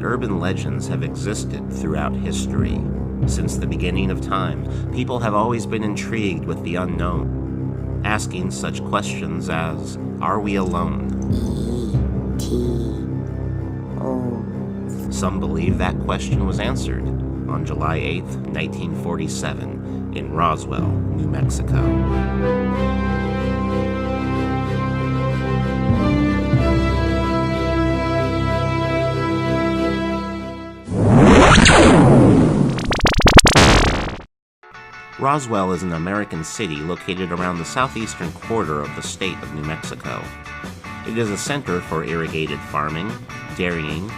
urban legends have existed throughout history. Since the beginning of time, people have always been intrigued with the unknown, asking such questions as, are we alone? Some believe that question was answered on July 8, 1947, in Roswell, New Mexico. Roswell is an American city located around the southeastern quarter of the state of New Mexico. It is a center for irrigated farming, dairying,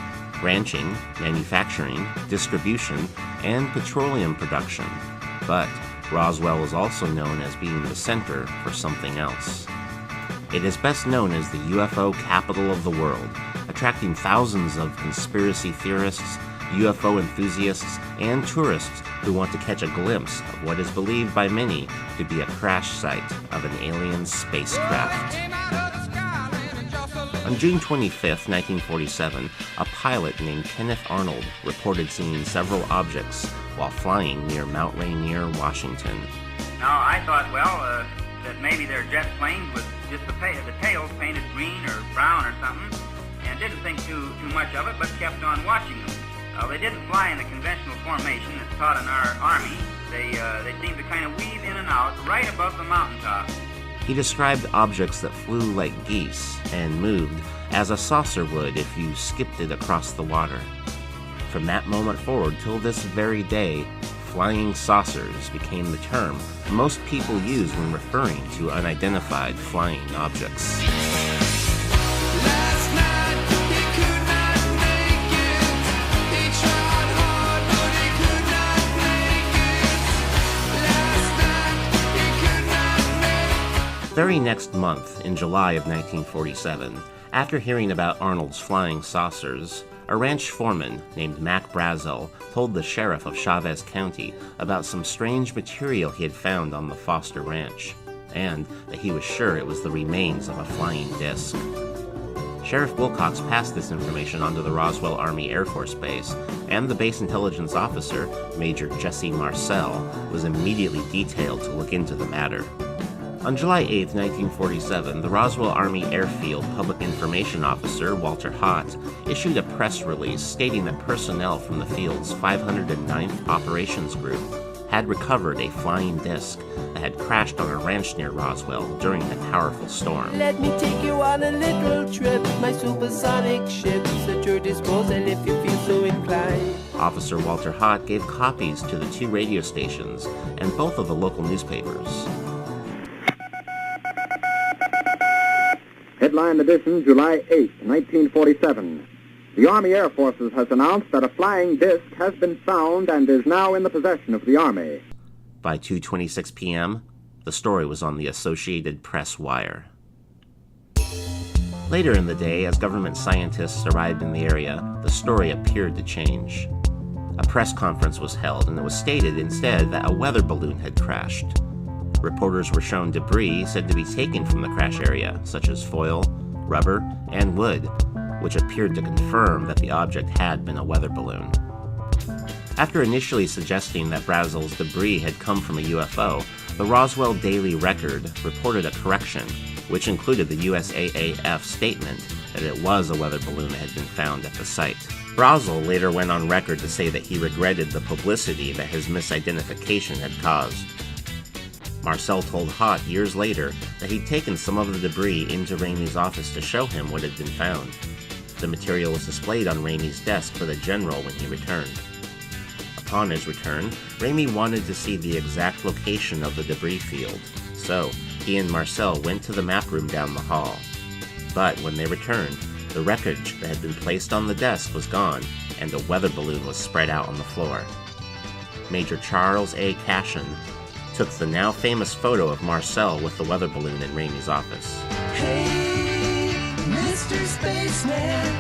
ranching, manufacturing, distribution, and petroleum production. But Roswell is also known as being the center for something else. It is best known as the UFO capital of the world, attracting thousands of conspiracy theorists, UFO enthusiasts, and tourists who want to catch a glimpse of what is believed by many to be a crash site of an alien spacecraft. On June 25, 1947, a pilot named Kenneth Arnold reported seeing several objects while flying near Mount Rainier, Washington. Now, I thought, that maybe they're jet planes with just the tails painted green or brown or something, and didn't think too much of it, but kept on watching them. They didn't fly in the conventional formation that's taught in our Army. They seemed to kind of weave in and out right above the mountaintop. He described objects that flew like geese and moved as a saucer would if you skipped it across the water. From that moment forward till this very day, flying saucers became the term most people use when referring to unidentified flying objects. Very next month, in July of 1947, after hearing about Arnold's flying saucers, a ranch foreman named Mac Brazel told the sheriff of Chavez County about some strange material he had found on the Foster Ranch, and that he was sure it was the remains of a flying disc. Sheriff Wilcox passed this information on to the Roswell Army Air Force Base, and the base intelligence officer, Major Jesse Marcel, was immediately detailed to look into the matter. On July 8, 1947, the Roswell Army Airfield Public Information Officer, Walter Hott, issued a press release stating that personnel from the field's 509th Operations Group had recovered a flying disc that had crashed on a ranch near Roswell during a powerful storm. Let me take you on a little trip. My supersonic ship's at your disposal if you feel so inclined. Officer Walter Hott gave copies to the 2 radio stations and both of the local newspapers. Headline edition, July 8, 1947. The Army Air Forces has announced that a flying disc has been found and is now in the possession of the Army. By 2:26 p.m., the story was on the Associated Press wire. Later in the day, as government scientists arrived in the area, the story appeared to change. A press conference was held, and it was stated instead that a weather balloon had crashed. Reporters were shown debris said to be taken from the crash area, such as foil, rubber, and wood, which appeared to confirm that the object had been a weather balloon. After initially suggesting that Brazel's debris had come from a UFO, the Roswell Daily Record reported a correction, which included the USAAF statement that it was a weather balloon that had been found at the site. Brazel later went on record to say that he regretted the publicity that his misidentification had caused. Marcel told Hott years later that he'd taken some of the debris into Ramey's office to show him what had been found. The material was displayed on Ramey's desk for the general when he returned. Upon his return, Ramey wanted to see the exact location of the debris field, so he and Marcel went to the map room down the hall. But when they returned, the wreckage that had been placed on the desk was gone, and a weather balloon was spread out on the floor. Major Charles A. Cashin took the now famous photo of Marcel with the weather balloon in Ramey's office. Hey, Mr. Spaceman,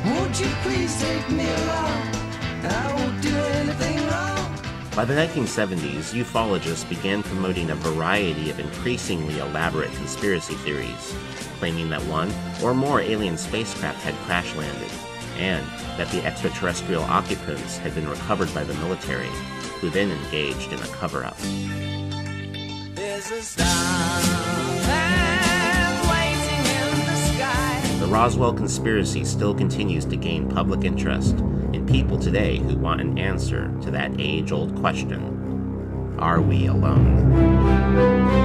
won't you please take me along? I won't do anything wrong. By the 1970s, ufologists began promoting a variety of increasingly elaborate conspiracy theories, claiming that one or more alien spacecraft had crash landed, and that the extraterrestrial occupants had been recovered by the military, who then engaged in a cover-up. There's a starman waiting in the sky. The Roswell conspiracy still continues to gain public interest in people today who want an answer to that age-old question: are we alone?